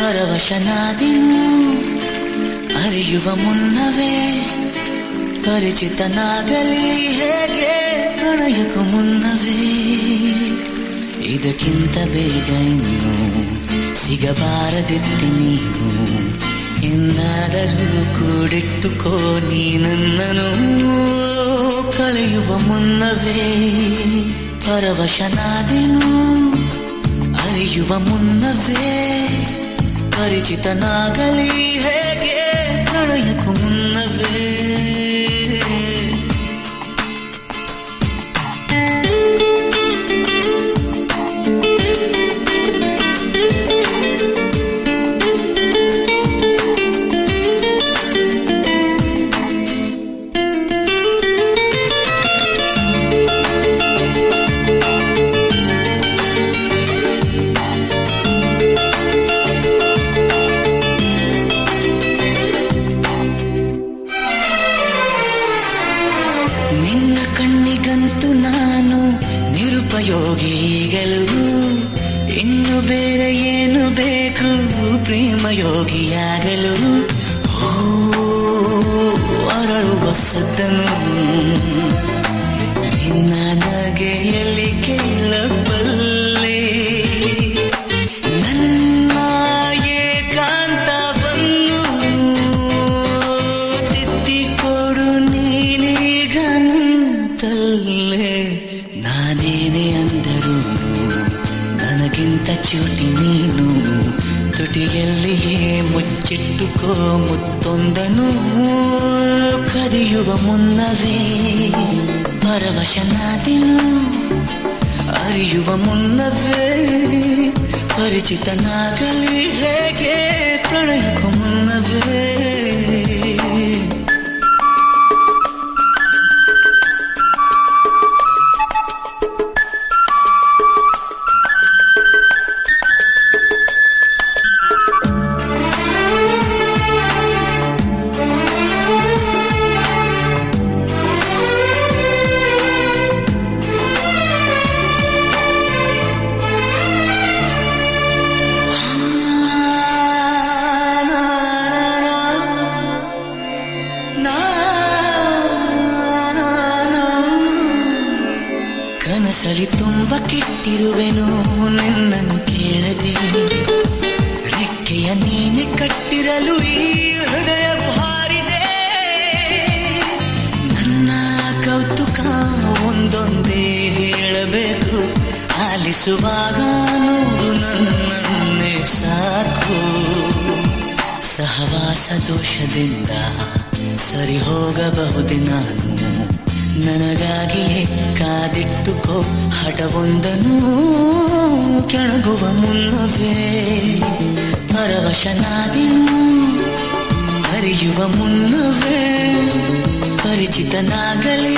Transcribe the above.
ಪರವಶನಾದಿನು ಅರಿಯುವ ಮುನ್ನವೇ ಪರಿಚಿತನಾಗಲಿ ಹೇಗೆ ಪ್ರಣಯಕ್ಕೂ ಮುನ್ನವೇ ಇದಕ್ಕಿಂತ ಬೇಗ ಇನ್ನು ಸಿಗಬಾರದಿತ್ತು ನೀನು ಎಂದಾದರೂ ಕೂಡಿಟ್ಟುಕೋ ನೀ ನನ್ನನು ಕಳೆಯುವ ಮುನ್ನವೇ ಪರವಶನಾದಿನು ಅರಿಯುವ ಮುನ್ನವೇ ಪರಿಚಿತನಾಗಲಿ ಹೇಗೆ ಪ್ರಣಯಕ್ಕೂ ಮುನ್ನವೇ ನಿನ್ನ ಕಣ್ಣಿಗಂತೂ ನಾನು ನಿರುಪಯೋಗಿಗಳು ಇನ್ನು ಬೇರೆ ಏನು ಬೇಕು ಪ್ರೇಮಯೋಗಿಯಾಗಲು ಅರಳುವ ಸದ್ದನು ನಿನ್ನ ನಗೆಯಲ್ಲಿ ಕೇಳಬಲ್ಲೆ ನನ್ನ ಏಕಾಂತವನ್ನು ತಿದ್ದಿಕೊಡು ನೀನೀಗ ನಿಂತಲ್ಲೇ ನಾನೇನೇ ಅಂದರು ನನಗಿಂತ ಚೂಟಿ ನೀನು ತುಟಿಯಲ್ಲಿಯೇ ಮುಚ್ಚಿಟ್ಟುಕೋ ಮುತ್ತೊಂದನು ಕದಿಯುವ ಮುನ್ನವೇ ಪರವಶನಾದಿನು ಅರಿಯುವ ಮುನ್ನವೇ ಪರಿಚಿತನಾಗಲಿ ಹೇಗೆ ಪ್ರಣಯಕ್ಕೂ ಮುನ್ನವೇ ಕನಸಲಿ ತುಂಬ ಕೆಟ್ಟಿರುವೆನು ನಿನ್ನನ್ನು ಕೇಳದೆ ರೆಕ್ಕೆಯ ನೀನೆ ಕಟ್ಟಿರಲು ಈ ಹೃದಯ ಹಾರಿದೆ ನನ್ನ ಕೌತುಕ ಒಂದೊಂದೇ ಹೇಳಬೇಕು ಆಲಿಸುವಾಗ ನೋಡು ನನ್ನನ್ನೇ ಸಾಕು ಸಹವಾಸ ದೋಷದಿಂದ ಸರಿ ಹೋಗಬಹುದೇ ನಾನು ನನಗಾಗಿಯೇ ಕಾದಿಟ್ಟುಕೋ ಹಠವೊಂದನು ಕೆಳಗುವ ಮುನ್ನವೇ ಪರವಶನಾದಿನು ಅರಿಯುವ ಮುನ್ನವೇ ಪರಿಚಿತನಾಗಲಿ